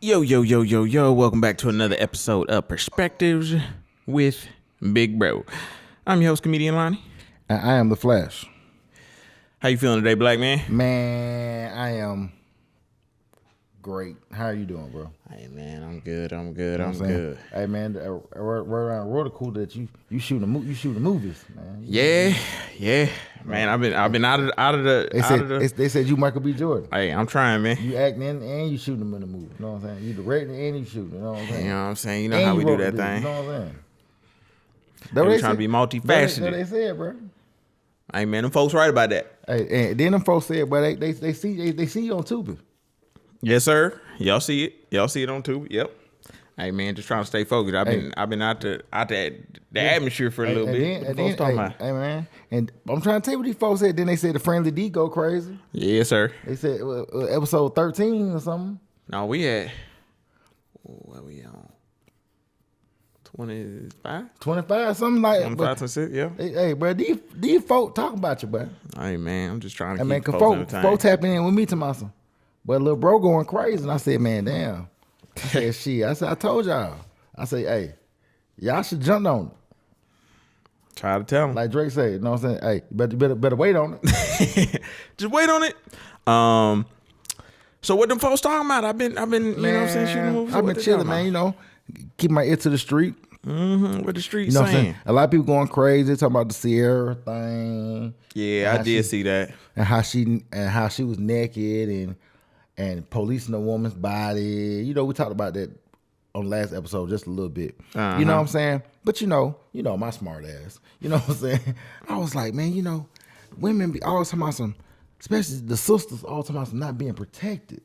Yo, yo, yo, yo, yo. Welcome back to another episode of Perspectives with Big Bro. I'm your host, comedian Lonnie. I am the Flash. How you feeling today, black man? Man, I am great. How are you doing, bro? Hey, man, I'm good. I'm good. You know I'm good. Hey, man, we're around real cool that you shooting movies, man. Yeah. Man, I've been out of the. They said you Michael B. Jordan. Hey, I'm trying, man. You acting and you shooting them in the movie. You know what I'm saying? You directing and you shooting. You know what I'm saying? You know what I'm saying? You know and how you we do wrote that the thing. You know what I'm saying? They trying to be multifaceted. That they said, bro. Hey, man, them folks right about that. Hey, and then them folks said, but they see you on Tubi. Yes, sir. Y'all see it. Y'all see it on Tubi. Yep. Hey, man, just trying to stay focused. I've been out the atmosphere for a little bit. Hey, man, and I'm trying to tell you what these folks said. Then they said the Friendly D go crazy. Yes, sir. They said episode 13 or something. No, we had. What we on? 25? 25, something like 25, 26, yeah. Hey, bro, these folk talking about you, bro. Hey, man, I'm just trying to keep folks tapping in with me to myself. But little bro going crazy. And I said, man, damn. I said, shit. I said, I told y'all. I said, hey, y'all should jump on it. Try to tell him. Like Drake said, you know what I'm saying? Hey, better wait on it. Just wait on it. So what them folks talking about? I've been, man, you know what I'm saying, shooting movies. I've been chilling, man, you know. Keep my ear to the street. Mm-hmm. What the street saying? What I'm saying? A lot of people going crazy talking about the Sierra thing. Yeah, I did see that. And how she was naked and policing a woman's body. You know, we talked about that on the last episode just a little bit. Uh-huh. You know what I'm saying? But you know my smart ass. You know what I'm saying? I was like, man, you know, women be always talking about some, especially the sisters, all talking about some not being protected.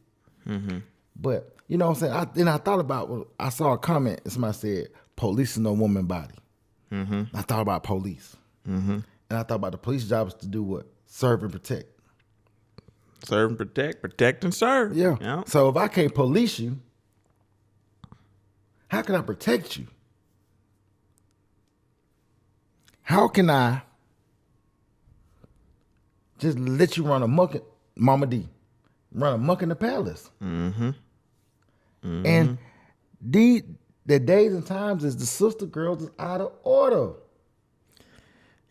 Mm-hmm. But you know what I'm saying? I thought about, I saw a comment and somebody said, policing a woman's body. Mm-hmm. I thought about police. Mm-hmm. And I thought about the police job is to do what? Serve and protect. Serve and protect and serve. Yeah. So if I can't police you, how can I protect you? How can I just let you run amok, Mama D, run amok in the palace? Mm-hmm. Mm-hmm. And the days and times is the sister girls is out of order.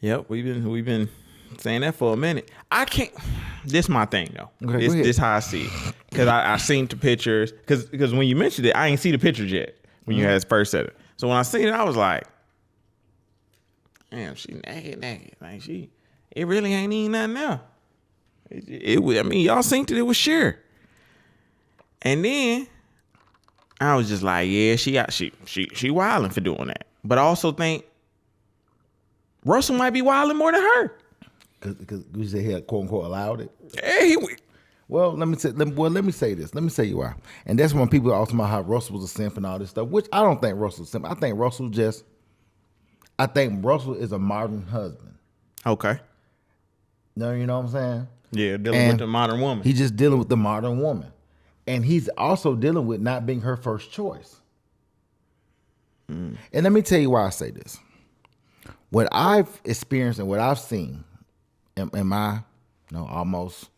Yep, we've been saying that for a minute. I can't. This my thing though. Okay, this how I see it. Because I seen the pictures. Because when you mentioned it, I ain't see the pictures yet. When you had first said it. So when I seen it, I was like, damn, she naked. Like it really ain't even nothing there. I mean, y'all seen it was sure. And then I was just like, yeah, she wilding for doing that. But I also think Russell might be wilding more than her. Because you say he had quote unquote allowed it. Hey, well, let me say this. Let me say you why. And that's when people are talking about how Russell was a simp and all this stuff, which I don't think Russell's a simp. I think Russell is a modern husband. Okay. No, you know what I'm saying? Yeah, dealing with the modern woman. He's just dealing with the modern woman. And he's also dealing with not being her first choice. Mm. And let me tell you why I say this. What I've experienced and what I've seen in my, almost,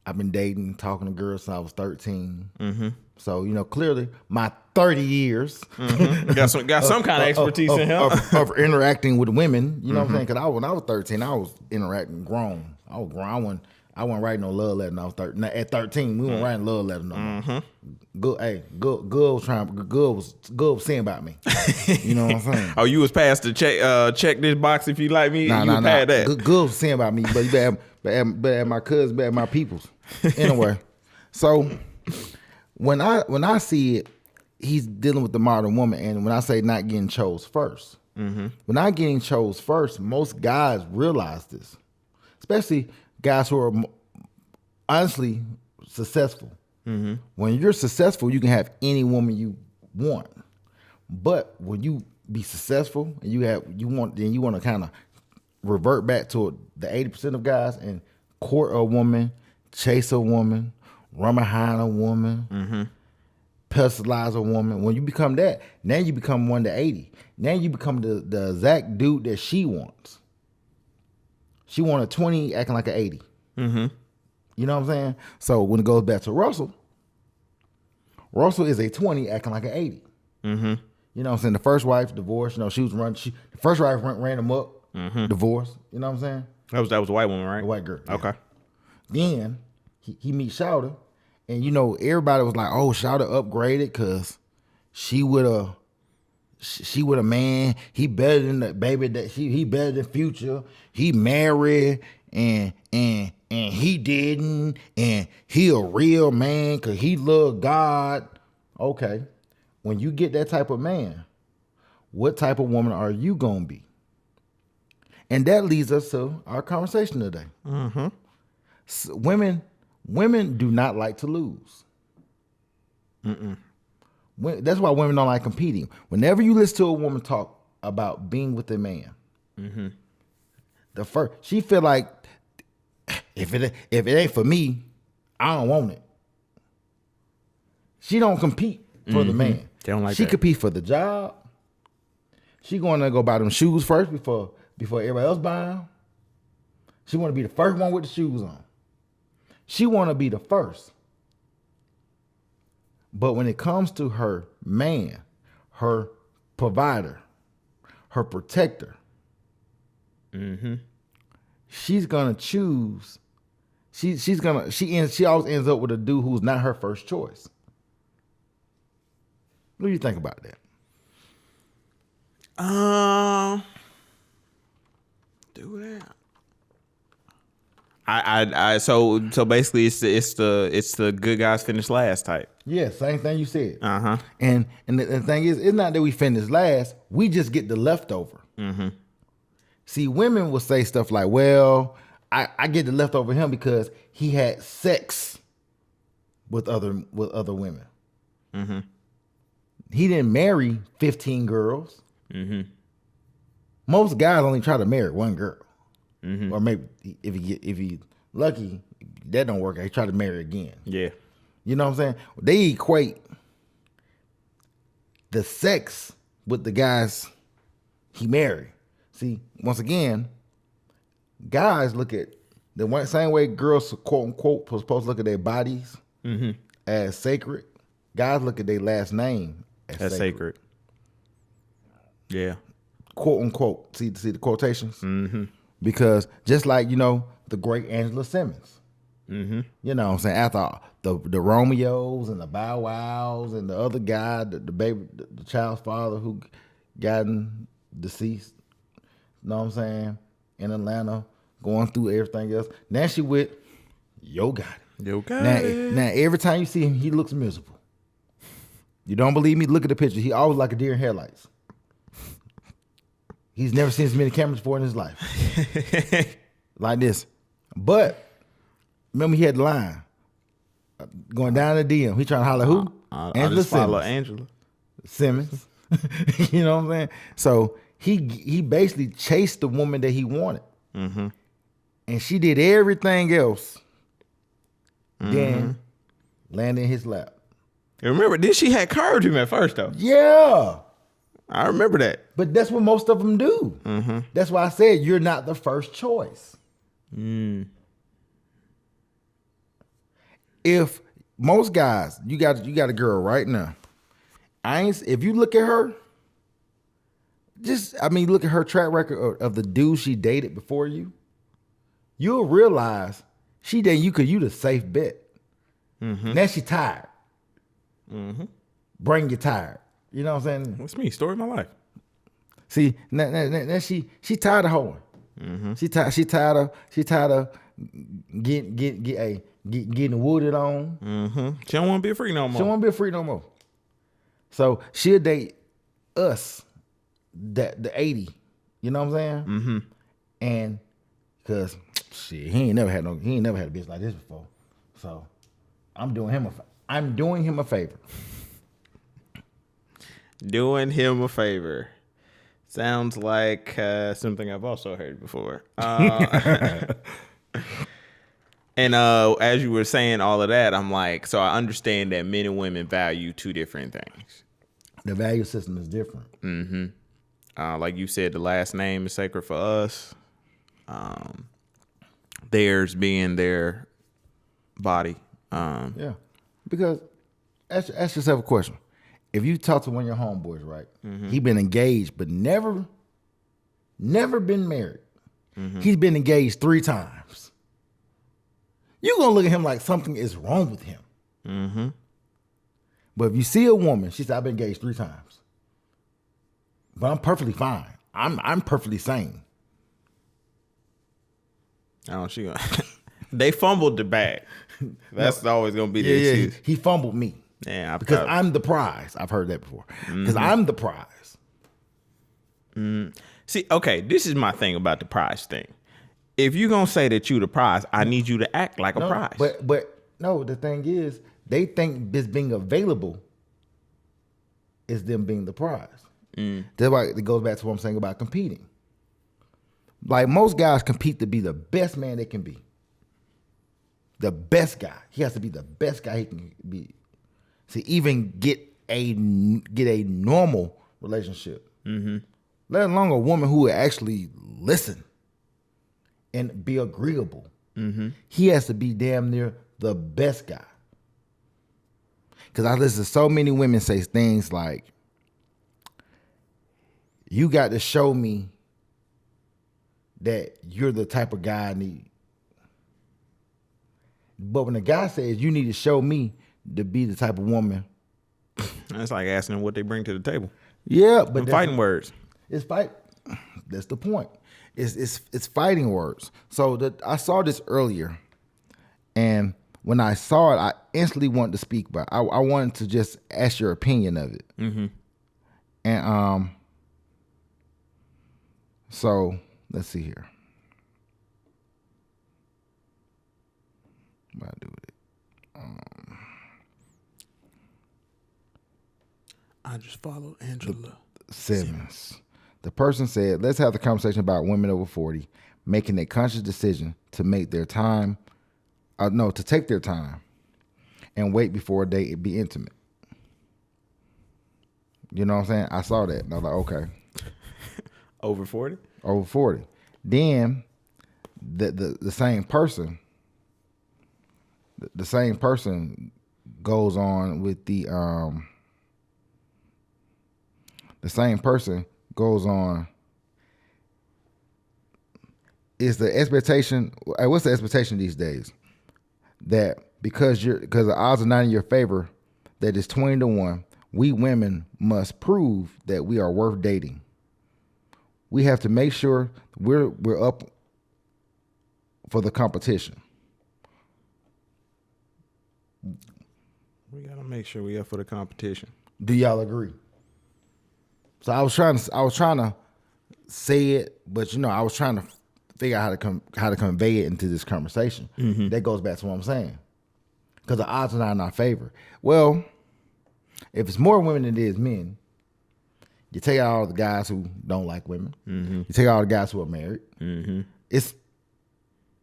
I've been dating, talking to girls since I was 13. Mm-hmm. So, clearly my 30 years. Mm-hmm. Got some kind of expertise in him. Of interacting with women. You know what I'm saying? Because when I was 13, I was interacting grown. I was grown. I wasn't writing no love letter when I was 13. At 13, we weren't writing love letter no more. Mm-hmm. Good was saying about me. You know what I'm saying? Oh, you was past the check this box if you like me? Nah. Past that. Good was saying about me, but you better have my cousins, better have my peoples. Anyway, so when I see it, he's dealing with the modern woman, and when I say not getting chose first, when not getting chose first, most guys realize this, especially guys who are honestly successful. Mm-hmm. When you're successful, you can have any woman you want. But when you be successful and you want to kind of revert back to the 80% of guys and court a woman, chase a woman, run behind a woman, personalize a woman. When you become that, now you become 1 to 80. Now you become the exact dude that she wants. She want a 20 acting like an 80. Mm-hmm. You know what I'm saying? So when it goes back to Russell Russell is a 20 acting like an 80. Mm-hmm. You know what I'm saying? The first wife divorced. You know, she was running. The first wife ran him up. Mm-hmm. Divorced. You know what I'm saying? That was a white woman, right? The white girl. Yeah. Okay. Then he meets Shawty, and you know everybody was like, "Oh, Shawty upgraded because she with a man. He better than the baby that he better than Future. He married and he didn't, and he a real man because he loved God." Okay, when you get that type of man, what type of woman are you gonna be? And that leads us to our conversation today. Mm-hmm. So women do not like to lose. That's why women don't like competing. Whenever you listen to a woman talk about being with a man, she feel like if it ain't for me, I don't want it. She don't compete for the man. They don't like she that. compete for the job. She going to go buy them shoes first before everybody else buy them. She want to be the first one with the shoes on. She want to be the first. But when it comes to her man, her provider, her protector, she's gonna choose. She always ends up with a dude who's not her first choice. What do you think about that? Do that. So basically it's the good guys finish last type. Yeah, same thing you said. Uh-huh. And the thing is, it's not that we finish last. We just get the leftover. Mm-hmm. See, women will say stuff like, "Well, I get the leftover him because he had sex with other women. Mm-hmm. He didn't marry 15 girls. Mm-hmm. Most guys only try to marry one girl, or maybe if he lucky, that don't work out. He try to marry again. Yeah, you know what I'm saying? They equate the sex with the guys he married. See, once again, guys look at the same way girls, quote unquote, supposed to look at their bodies as sacred. Guys look at their last name as sacred. Yeah. Quote unquote. See the quotations? Mm-hmm. Because just like, the great Angela Simmons. Mm-hmm. You know what I'm saying? After the Romeos and the Bow Wows and the other guy, the baby, the child's father who gotten deceased, you know what I'm saying, in Atlanta, going through everything else. Now she with Yo Gotti. Now every time you see him, he looks miserable. You don't believe me? Look at the picture. He always like a deer in headlights. He's never seen as many cameras before in his life. Like this. But remember he had the line. Going down the DM. He trying to holler who? Angela Simmons. Angela Simmons. You know what I'm saying? So he basically chased the woman that he wanted. Mm-hmm. And she did everything else. Then landed in his lap. Remember, she had curved him at first, though. Yeah. I remember that. But that's what most of them do. Mm-hmm. That's why I said you're not the first choice. Mm. If most guys, you got a girl right now. If you look at her, look at her track record of the dude she dated before you, you'll realize she dated you the safe bet. Mm-hmm. Now she tired. Mm-hmm. Bring you tired. You know what I'm saying? What's me? Story of my life. See, now she tired of hoeing. Mm-hmm. She tired of getting wooded on. Mm-hmm. She don't want to be a freak no more. So she'll date us, the 80. You know what I'm saying? Mm-hmm. And because shit, he ain't never had a bitch like this before. So I'm doing him a favor. Doing him a favor. Sounds like something I've also heard before. And as you were saying all of that, I'm like, so I understand that men and women value two different things. The value system is different. Mm-hmm. Like you said, the last name is sacred for us. Theirs being their body. Yeah. Because ask yourself a question. If you talk to one of your homeboys, right? He been engaged, but never been married. He's been engaged 3 times. You're gonna look at him like something is wrong with him. But if you see a woman, she said, I've been engaged 3 times. But I'm perfectly fine. I'm perfectly sane. Oh, she gonna they fumbled the bag. That's always gonna be the excuse. He fumbled me. Yeah, because I'm the prize. I've heard that before. Because I'm the prize. See, okay, this is my thing about the prize thing. If you're gonna say that you the prize, I need you to act like a prize. But no, the thing is, they think this being available is them being the prize. That's why it goes back to what I'm saying about competing. Like most guys compete to be the best man they can be. The best guy. He has to be the best guy he can be to even get a normal relationship. Let alone a woman who will actually listen and be agreeable. He has to be damn near the best guy. Because I listen to so many women say things like, you got to show me that you're the type of guy I need. But when a guy says, you need to show me to be the type of woman. That's like asking them what they bring to the table. Yeah, but fighting words. It's fight. That's the point. It's fighting words. So I saw this earlier, and when I saw it, I instantly wanted to speak, but I wanted to just ask your opinion of it. And so let's see here. What do I do with it? I just follow Angela Simmons. The person said, let's have the conversation about women over 40 making a conscious decision to make their time, to take their time and wait before they be intimate. You know what I'm saying? I saw that and I was like, okay. Over 40? Over 40. Then the same person, the same person goes on with the same person goes on. Is the expectation? What's the expectation these days? That because the odds are not in your favor, that it's 20-1. We women must prove that we are worth dating. We have to make sure we're up for the competition. We gotta make sure we up for the competition. Do y'all agree? So I was trying to say it, but I was trying to figure out how to convey it into this conversation. That goes back to what I'm saying, because the odds are not in our favor. Well, if it's more women than it is men, you take out all the guys who don't like women. You take out all the guys who are married. It's,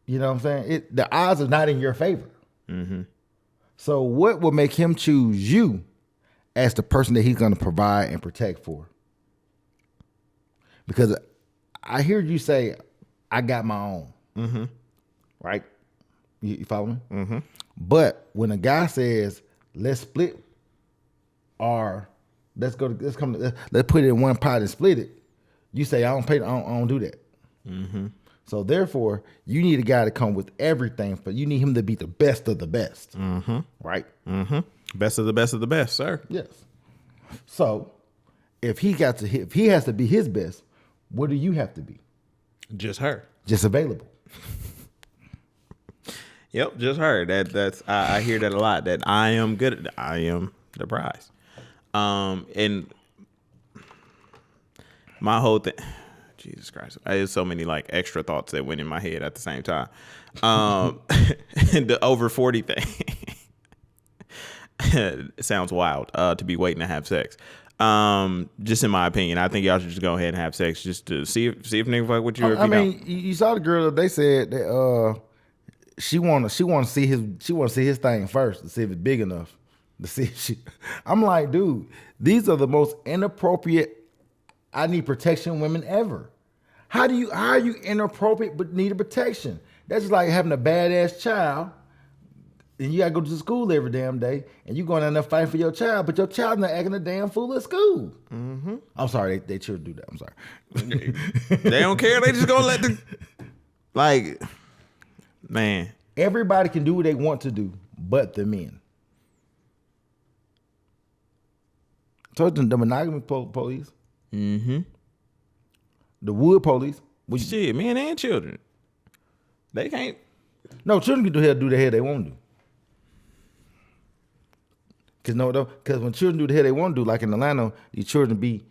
you know what I'm saying? The odds are not in your favor. So what will make him choose you as the person that he's going to provide and protect for? Because I hear you say, I got my own. Right? You follow me? But when a guy says, let's split, or let's put it in one pot and split it, you say, I don't do that. So therefore, you need a guy to come with everything, but you need him to be the best of the best. Right? Best of the best of the best, sir. Yes. So if he has to be his best, what do you have to be? Just her. Just available. Yep, just her. That's I hear that a lot. That I am the prize. And my whole thing, Jesus Christ, there's so many like extra thoughts that went in my head at the same time. The over 40 thing. It sounds wild to be waiting to have sex. Just in my opinion, I think y'all should just go ahead and have sex just to see if niggas fuck with you. Or if I mean, you saw the girl. They said that she want to see his thing first to see if it's big enough to see if she. I'm like, dude, these are the most inappropriate. I need protection women ever. How are you inappropriate but need a protection? That's just like having a badass child. and you gotta go to school every damn day, and you going down there fighting for your child, but your child not acting a damn fool at school. Mm-hmm. I'm sorry, they children do that. I'm sorry. They don't care. They just gonna let the man. Everybody can do what they want to do, but the men. So the monogamy police. Mm-hmm. The wood police. Shit, men and children. They can't. No, children can do the hell they want to do. Because when children do the hell they want to do, like in Atlanta, these children be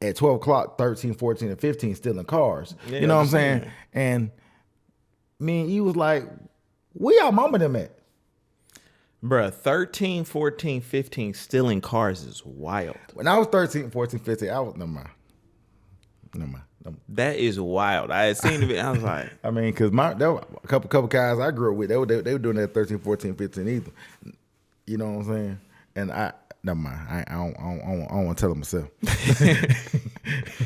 at 12 o'clock, 13, 14, and 15 still in cars. Yeah, you know what I'm saying? And me and you was like, where y'all mama them at? Bruh, 13, 14, 15 still in cars is wild. When I was 13, 14, 15, I was, never mind. That is wild. I had seen it. I was like, I mean, because there were a couple guys I grew up with, they were doing that 13, 14, 15 either. You know what I'm saying? And never mind. I don't want to tell them myself.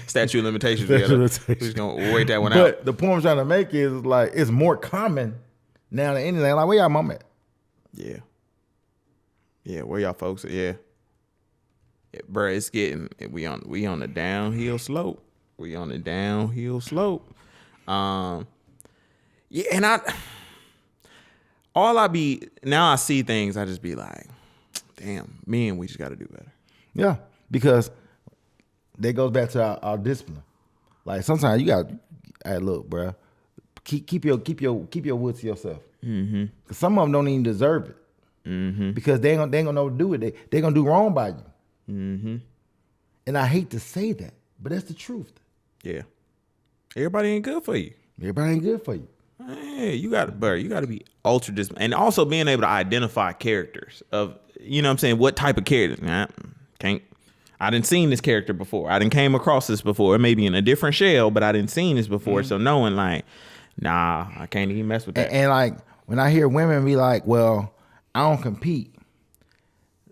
Statute of limitations. We're just gonna wait that one out. But the point I'm trying to make is like it's more common now than anything. Like, where y'all mom at? Yeah. Yeah, where y'all folks at? Yeah. Bro, it's getting we on a downhill slope. We on a downhill slope. Yeah, and I see things, I just be like, damn, man, we just got to do better. Yeah, because that goes back to our discipline. Like sometimes you got, hey, look, bro, keep your woods to yourself. Mm-hmm. Cause some of them don't even deserve it. Mm-hmm. Because they ain't gonna know what to do with it. They gonna do wrong by you. Mm-hmm. And I hate to say that, but that's the truth. Yeah, everybody ain't good for you. Everybody ain't good for you. Hey, you got to be ultra disciplined, and also being able to identify characters of, you know what I'm saying, what type of character. I didn't seen this character before. I didn't came across this before. It may be in a different shell, but I didn't seen this before. Mm-hmm. So knowing like, nah, I can't even mess with that. And like when I hear women be like, well, I don't compete,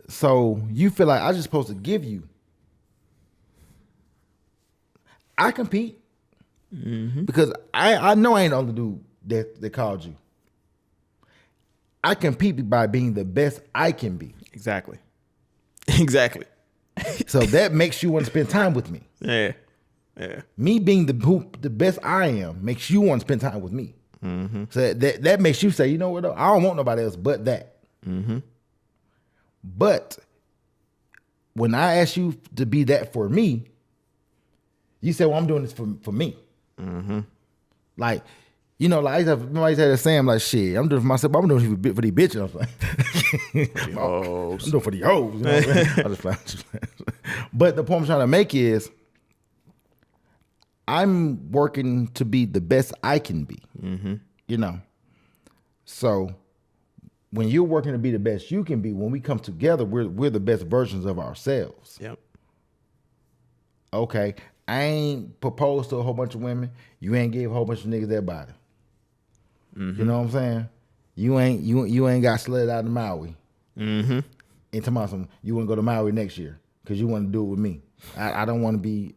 so you feel like I just supposed to give you. I compete because I know I ain't the only dude that called you. I compete by being the best I can be. Exactly. So that makes you want to spend time with me. Yeah. Me being the best I am makes you want to spend time with me. Mm-hmm. So that makes you say, you know what? I don't want nobody else but that. Mm-hmm. But when I ask you to be that for me, you say, well, I'm doing this for me. Mm-hmm. Like, you know, like I used to have that saying, like, shit, I'm doing it for myself, but I'm doing it for these bitches. I'm like, I'm doing it for the hoes. You know what I'm saying? I just But the point I'm trying to make is, I'm working to be the best I can be. Mm-hmm. You know? So when you're working to be the best you can be, when we come together, we're the best versions of ourselves. Yep. Okay. I ain't proposed to a whole bunch of women. You ain't gave a whole bunch of niggas their body. Mm-hmm. You know what I'm saying? You ain't got slid out of Maui. Mm-hmm. And tomorrow you want to go to Maui next year because you want to do it with me. I don't want to be.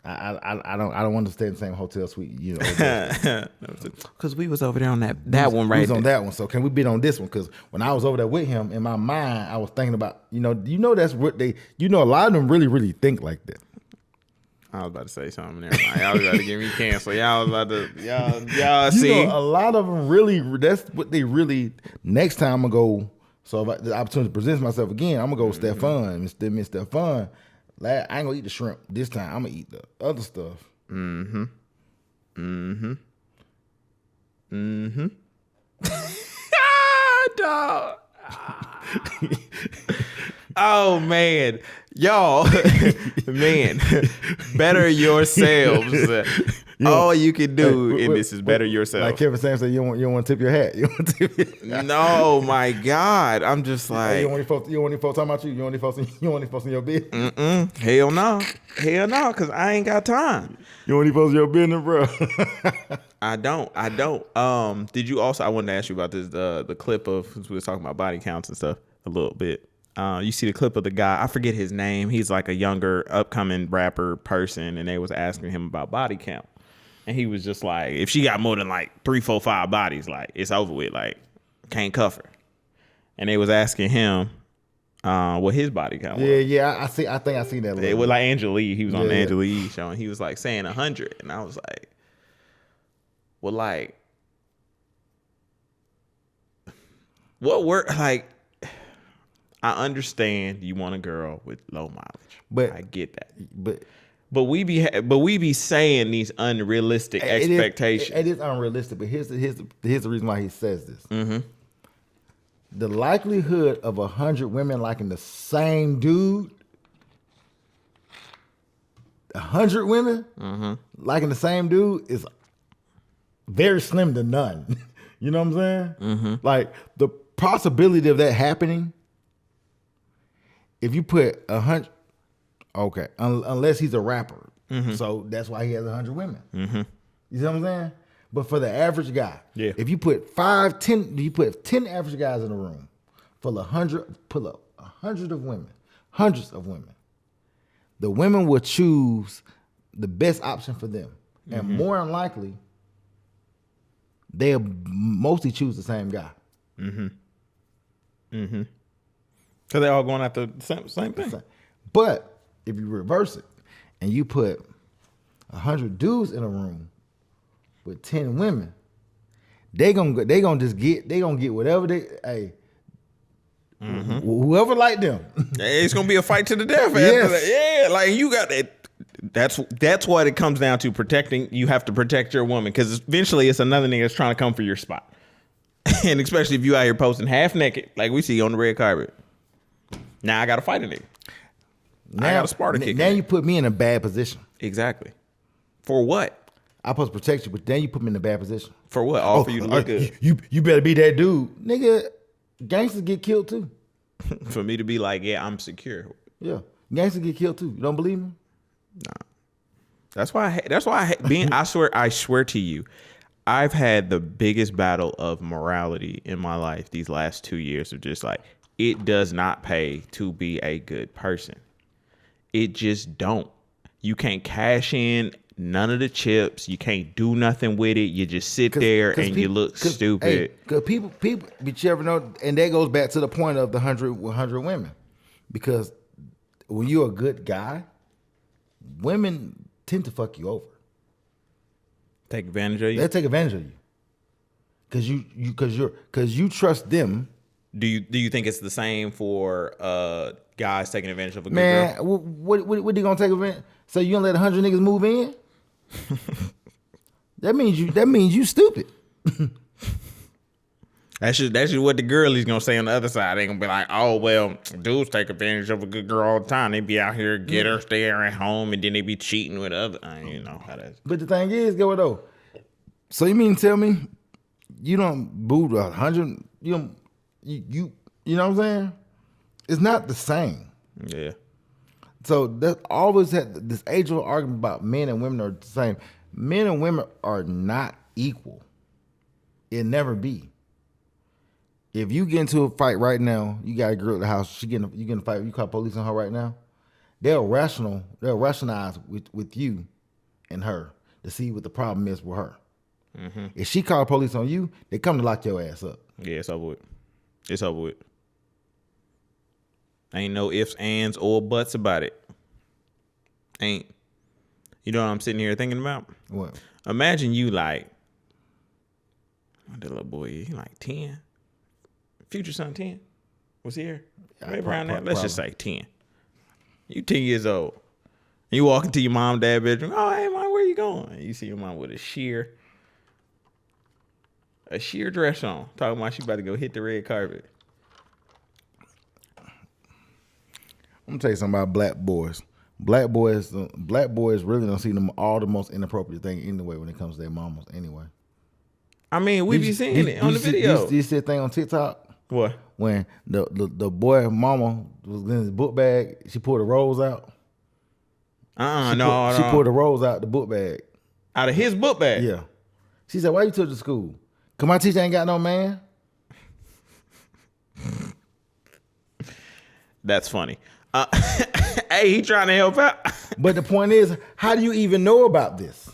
I don't want to stay in the same hotel suite. You know, because we was over there on that one right. We was on that one. So can we be on this one? Because when I was over there with him, in my mind, I was thinking about you know that's what they. You know, a lot of them really think like that. I was about to say something there. Y'all was about to get me canceled. Y'all was about to y'all see. You know, a lot of them really. That's what they really. Next time I'm gonna go. So if the opportunity presents myself again, I'm gonna go with Stefan. Miss Stefan. I ain't gonna eat the shrimp this time. I'm gonna eat the other stuff. Mm-hmm. Mm-hmm. Mm-hmm. Dog. Oh man, y'all, man, better yourselves. All you can do in this is better yourself. Like Kevin Samuels said, you don't want to tip your hat. You want to tip your hat. No, my God, I'm just like you don't want any folks talking about you. You don't want any folks in your business. Hell no, because I ain't got time. You want any folks in your business, bro? I don't. Did you also? I wanted to ask you about this. The clip of since we were talking about body counts and stuff a little bit. You see the clip of the guy, I forget his name. He's like a younger upcoming rapper person, and they was asking him about body count. And he was just like, if she got more than like 3, 4, 5 bodies, like it's over with. Like can't cuff her. And they was asking him what his body count was. Yeah. I think I seen that. It was like Angela Yee. He was on the Angela Yee show, and he was like saying 100, and I was like, well, like, what work? Like, I understand you want a girl with low mileage, but I get that. But we be saying these unrealistic expectations. It is unrealistic. But here's the reason why he says this. Mm-hmm. The likelihood of 100 women liking the same dude, 100 women liking the same dude is very slim to none. You know what I'm saying? Mm-hmm. Like the possibility of that happening, if you put 100, okay, unless he's a rapper, so that's why he has 100 women. Mm-hmm. You see what I'm saying? But for the average guy, if you put 10 average guys in a room full of 100 of women, hundreds of women, the women will choose the best option for them. And more than likely, they'll mostly choose the same guy. Mm-hmm. Mm-hmm. Because they're all going after the same thing. But if you reverse it and you put 100 dudes in a room with 10 women, they gonna get whatever whoever like them. It's gonna be a fight to the death. Yeah, like you got that. That's what it comes down to, protecting. You have to protect your woman, because eventually it's another nigga that's trying to come for your spot. And especially if you out here posting half naked like we see on the red carpet. Now I gotta fight a nigga. I got a Sparta kick. Now you put me in a bad position. Exactly. For what? I'm supposed to protect you, but then you put me in a bad position. For what? All for you to look good. You better be that dude. Nigga, gangsters get killed too. For me to be like, yeah, I'm secure. Yeah. Gangsters get killed too. You don't believe me? Nah. That's why I swear to you, I've had the biggest battle of morality in my life these last 2 years of just like, it does not pay to be a good person. It just don't. You can't cash in none of the chips. You can't do nothing with it. You just sit there and you look stupid. Hey, cause people, but you ever know, and that goes back to the point of the 100 women, because when you're a good guy, women tend to fuck you over. Take advantage of you. They take advantage of you, cause you trust them. Do you think it's the same for guys taking advantage of a good girl? Man, what they gonna take advantage? So you gonna let 100 niggas move in? That means you stupid. That's just what the girlies gonna say on the other side. They gonna be like, oh well, dudes take advantage of a good girl all the time. They be out here, get her, stay at home, and then they be cheating with other. You know how that is. But the thing is, go though. So you mean tell me you don't boo 100? You know what I'm saying? It's not the same. Yeah. So that always had this age-old argument about men and women are the same. Men and women are not equal. It'll never be. If you get into a fight right now, you got a girl at the house, you get in a fight, you call police on her right now, they'll rationalize with you and her to see what the problem is with her. Mm-hmm. If she call police on you, they come to lock your ass up. Yeah, it's over with. It's over with. Ain't no ifs, ands, or buts about it. Ain't. You know what I'm sitting here thinking about? What? Imagine you like, what that little boy is? He like 10. Future son 10. Was he here? Maybe around that. Let's just say 10. You 10 years old. You walk into your mom, dad bedroom. Oh, hey, mom, where you going? You see your mom with a sheer dress on. Talking about she about to go hit the red carpet. I'm gonna tell you something about black boys. Black boys really don't see them all the most inappropriate thing anyway when it comes to their mamas anyway. I mean, we be seeing it on the video. Do you see a thing on TikTok? What? When the boy mama was in his book bag, she pulled the rolls out. She pulled the rolls out the book bag. Out of his book bag? Yeah. She said, why you took to school? Cause my teacher ain't got no man. That's funny. Hey, he trying to help out. But the point is, how do you even know about this?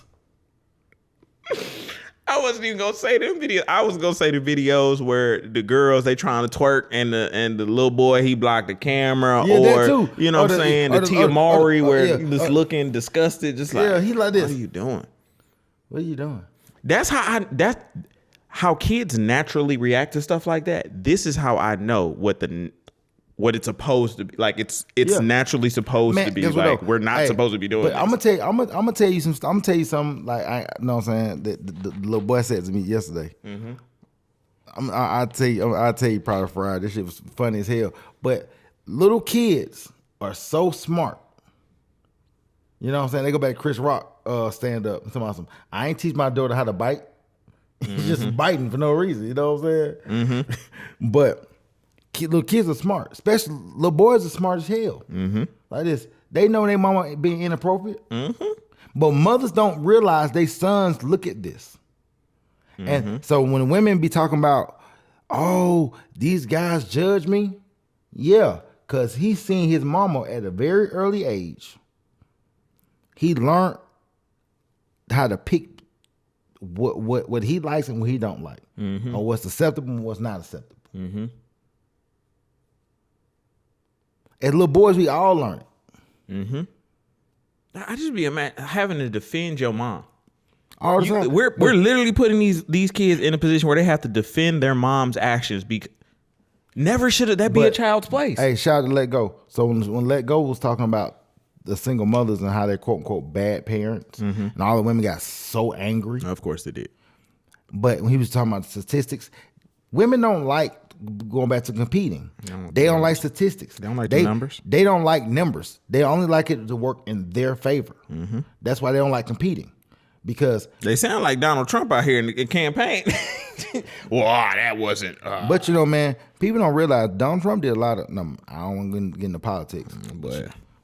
I wasn't even gonna say them videos. I was gonna say the videos where the girls they trying to twerk and the little boy he blocked the camera, Yeah, that or too. you know what I'm saying, the Tia Mowry where he was looking disgusted, just like, yeah, he like this. What are you doing? What are you doing? That's how kids naturally react to stuff like that. This is how I know what it's supposed to be. Like it's naturally supposed to be. Like we're not supposed to be doing. But this. I'm gonna tell you some. I'm gonna tell you something. Like I know what I'm saying. The little boy said to me yesterday. Mm-hmm. I'll tell you probably Friday. This shit was funny as hell. But little kids are so smart. You know what I'm saying? They go back to Chris Rock stand up and talking about some. I ain't teach my daughter how to bite. He's just biting for no reason. You know what I'm saying? Mm-hmm. But little kids are smart, especially little boys are smart as hell. Mm-hmm. Like this, they know their mama being inappropriate, but mothers don't realize their sons look at this. And so when women be talking about, oh, these guys judge me, yeah, because he seen his mama at a very early age. He learned how to pick what he likes and what he don't like, or what's acceptable and what's not acceptable. Mm-hmm. As little boys, we all learn it. Mm-hmm. I just be having to defend your mom. All the time. We're literally putting these kids in a position where they have to defend their mom's actions. Because never should that be a child's place. Hey, shout out to Let Go. So when Let Go was talking about the single mothers and how they're quote unquote bad parents, and all the women got so angry. Of course they did. But when he was talking about statistics, women don't like going back to competing. They don't like statistics. They don't like the numbers. They don't like numbers. They only like it to work in their favor. Mm-hmm. That's why they don't like competing. Because they sound like Donald Trump out here in the campaign. Well, that wasn't. But you know, man, people don't realize Donald Trump did a lot of. No, I don't want to get into politics,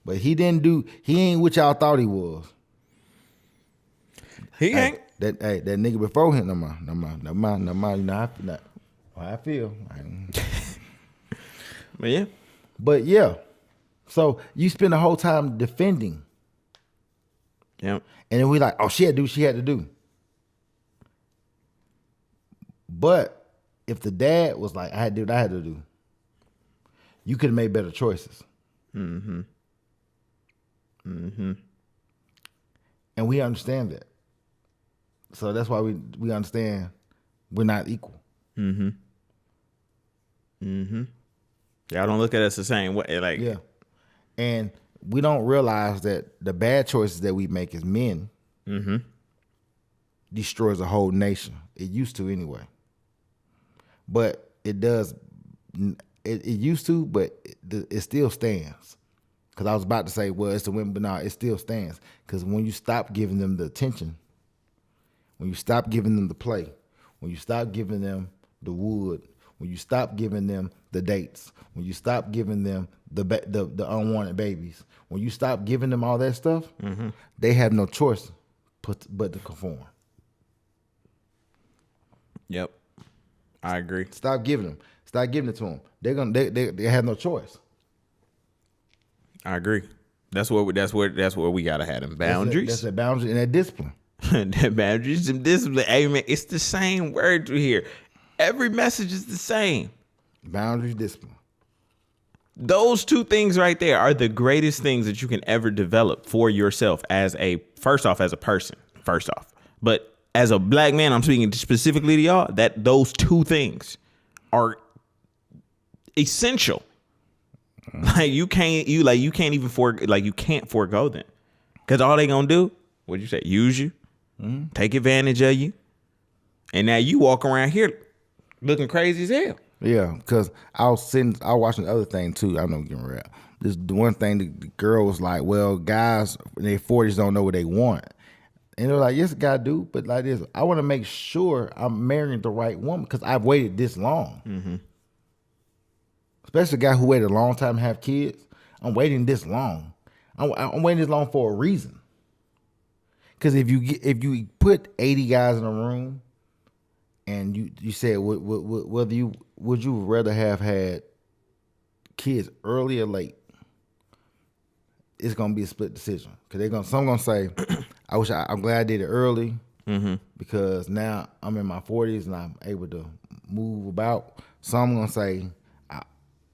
but he didn't do. He ain't what y'all thought he was. He ain't. That nigga before him. No mind. You know how I feel. But yeah. So you spend the whole time defending. Yep. And then we like, oh, she had to do. But if the dad was like, I had to do what I had to do, you could have made better choices. Mm-hmm. Mm-hmm. And we understand that. So that's why we understand we're not equal. Mm-hmm. Mm-hmm. Y'all don't look at us the same way. Like, yeah. And we don't realize that the bad choices that we make as men destroys a whole nation. It used to anyway. But it does. It used to, but it still stands. Because I was about to say, well, it's the women, but no, it still stands. Because when you stop giving them the attention, when you stop giving them the play, when you stop giving them the wood, when you stop giving them the dates, when you stop giving them the unwanted babies, when you stop giving them all that stuff, they have no choice but to conform. Yep, I agree. Stop giving them. Stop giving it to them. They have no choice. I agree. That's where we gotta have them boundaries. That's the boundary and that discipline. That boundaries and discipline. Hey man, it's the same word you hear. Every message is the same. Boundaries, discipline. Those two things right there are the greatest things that you can ever develop for yourself as a person. But as a black man, I'm speaking specifically to y'all, that those two things are essential. Like you can't forego them. Cause all they gonna do, what'd you say? Use you, take advantage of you. And now you walk around here looking crazy as hell. Yeah, because I was watching the other thing too. I know getting real. This the one thing the girl was like, well, guys in their 40s don't know what they want. And they're like, yes, I do, but like this, I want to make sure I'm marrying the right woman because I've waited this long. Mm-hmm. Especially a guy who waited a long time to have kids. I'm waiting this long. I'm waiting this long for a reason. Because if you put 80 guys in a room, and you said would you rather have had kids early or late? It's gonna be a split decision because some gonna say, I'm glad I did it early because now I'm in my 40s and I'm able to move about. So I'm gonna say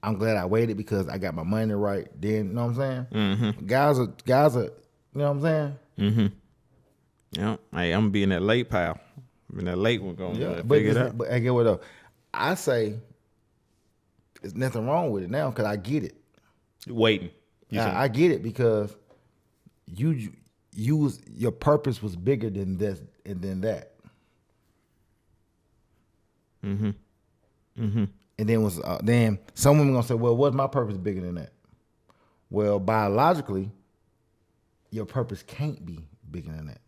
I'm glad I waited because I got my money right. Then you know what I'm saying? Guys are you know what I'm saying? Yeah, hey, I'm being that late pal. I'm that late one going to figure it out. But I get what though. I say there's nothing wrong with it now because I get it. Waiting. I get it because your purpose was bigger than this and than that. And then some women gonna say, well, what's my purpose bigger than that? Well, biologically, your purpose can't be bigger than that.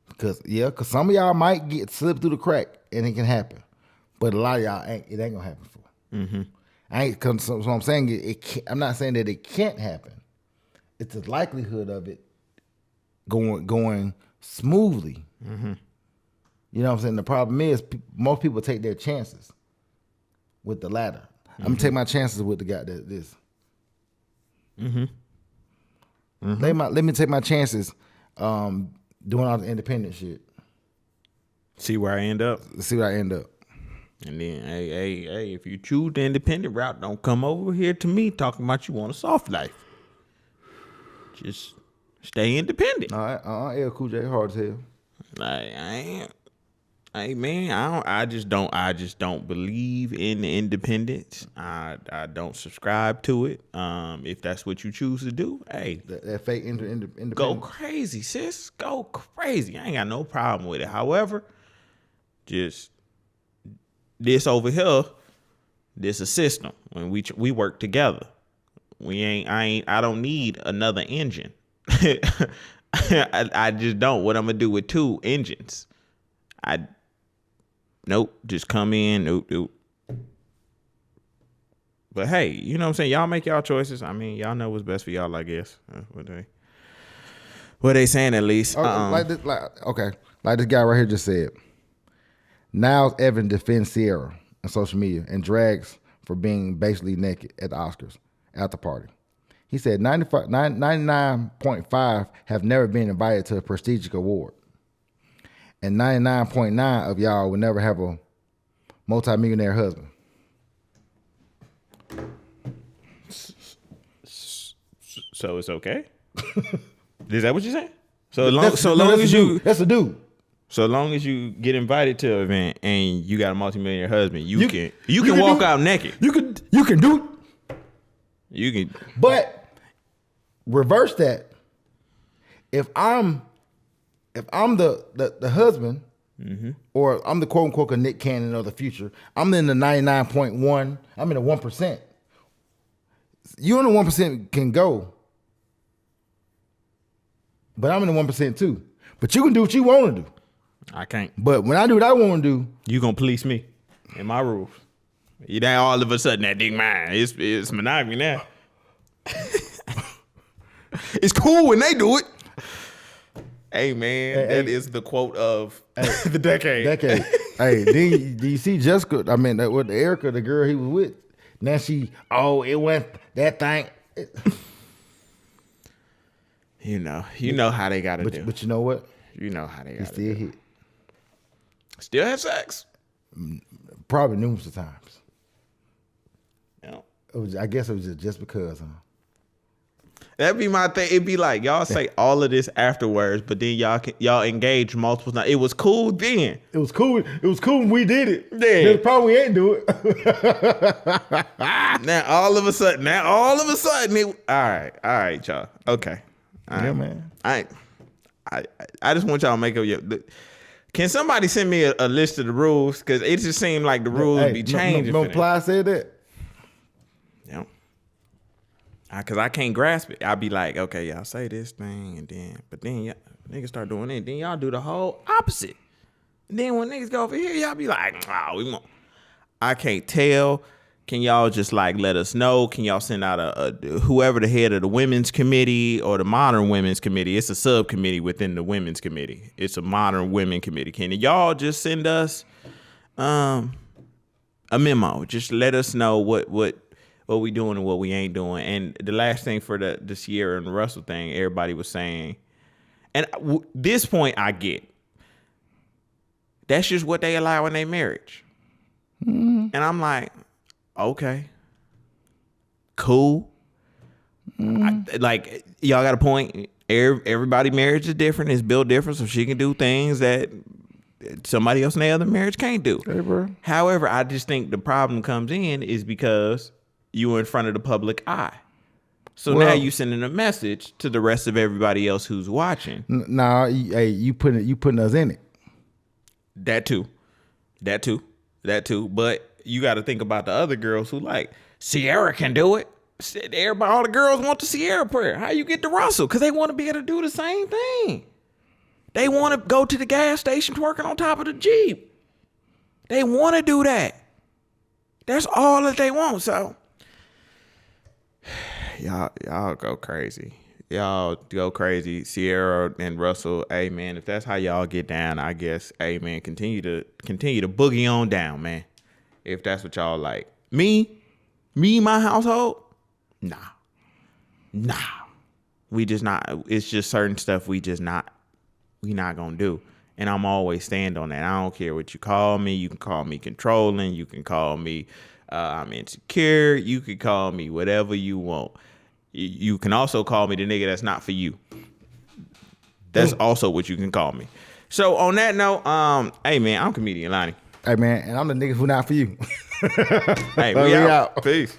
Because some of y'all might get slipped through the crack and it can happen, but a lot of y'all it ain't gonna happen for. So I'm saying I'm not saying that it can't happen. It's the likelihood of it going smoothly. You know what I'm saying? The problem is most people take their chances with the latter. I'm gonna take my chances with the guy that this. Let me take my chances doing all the independent shit. See where I end up. And then, hey, if you choose the independent route, don't come over here to me talking about you want a soft life. Just stay independent. All right, L Cool J hard as hell. Like hey man, I just don't believe in the independence. I don't subscribe to it. If that's what you choose to do, hey, that fake independence. Go crazy, sis. Go crazy. I ain't got no problem with it. However, just this over here, this a system. When we work together, I don't need another engine. I just don't. What I'm gonna do with two engines? Nope. Just come in. Nope. But hey, you know what I'm saying? Y'all make y'all choices. I mean, y'all know what's best for y'all, I guess. What they saying at least. Like this guy right here just said. Niles Evans defends Sierra on social media and drags for being basically naked at the Oscars at the party. He said 99.5 have never been invited to a prestigious award. And 99.9 of y'all will never have a multimillionaire husband. So it's okay? Is that what you're saying? That's a dude. So long as you get invited to an event and you got a multimillionaire husband, you can walk out naked. You can do. You can. But reverse that. If I'm the husband, or I'm the quote unquote Nick Cannon of the future, I'm in the 99.1. I'm in the 1%. You in the 1% can go, but I'm in the 1% too. But you can do what you want to do. I can't. But when I do what I want to do, you gonna police me and my rules. You ain't all of a sudden that dick mine. It's monogamy now. It's cool when they do it. Hey man, that is the quote of the decade. Hey, do you see Jessica? I mean, with Erica, the girl he was with. Now it went that thing. You know how they gotta do. But you know what? You know how they gotta still hit. Still have sex. Probably numerous times. Yeah. I guess it was just because. That'd be my thing. It'd be like y'all say all of this afterwards, but then y'all engage multiple times. It was cool then. It was cool. It was cool when we did it. Yeah. The problem we ain't do it. Now all of a sudden, all right, y'all. Okay. All right. Man. I just want y'all to make up your. Can somebody send me a list of the rules? Because it just seemed like the rules be changing. No Ply said that. Yeah. Because I can't grasp it. I'll be like, okay, y'all say this thing, but then y'all niggas start doing it. Then y'all do the whole opposite. And then when niggas go over here, y'all be like, we won't. I can't tell. Can y'all just like let us know? Can y'all send out whoever the head of the women's committee or the modern women's committee? It's a subcommittee within the women's committee. It's a modern women committee. Can y'all just send us a memo? Just let us know what we doing and what we ain't doing. And the last thing for the Sierra and Russell thing, everybody was saying, and this point I get. That's just what they allow in their marriage. And I'm like, okay, cool. Like, y'all got a point. Everybody marriage is different. It's built different, so she can do things that somebody else in their other marriage can't do. Hey, bro. However, I just think the problem comes in is because you were in front of the public eye. So now you sending a message to the rest of everybody else who's watching. Nah, hey, you putting us in it. That too. But you got to think about the other girls who like, Sierra can do it. Everybody, all the girls want the Sierra prayer. How you get to Russell? Because they want to be able to do the same thing. They want to go to the gas station twerking on top of the Jeep. They want to do that. That's all that they want. So y'all go crazy. Y'all go crazy. Sierra and Russell, hey man, if that's how y'all get down, I guess, hey man, continue to boogie on down, man. If that's what y'all like. Me, my household, nah. We just not. It's just certain stuff we not gonna do. And I'm always stand on that. I don't care what you call me. You can call me controlling. You can call me I'm insecure. You can call me whatever you want. You can also call me the nigga that's not for you. That's also what you can call me. So on that note, hey man, I'm comedian Lonnie. Hey man, and I'm the nigga who not for you. Hey, we out. Peace.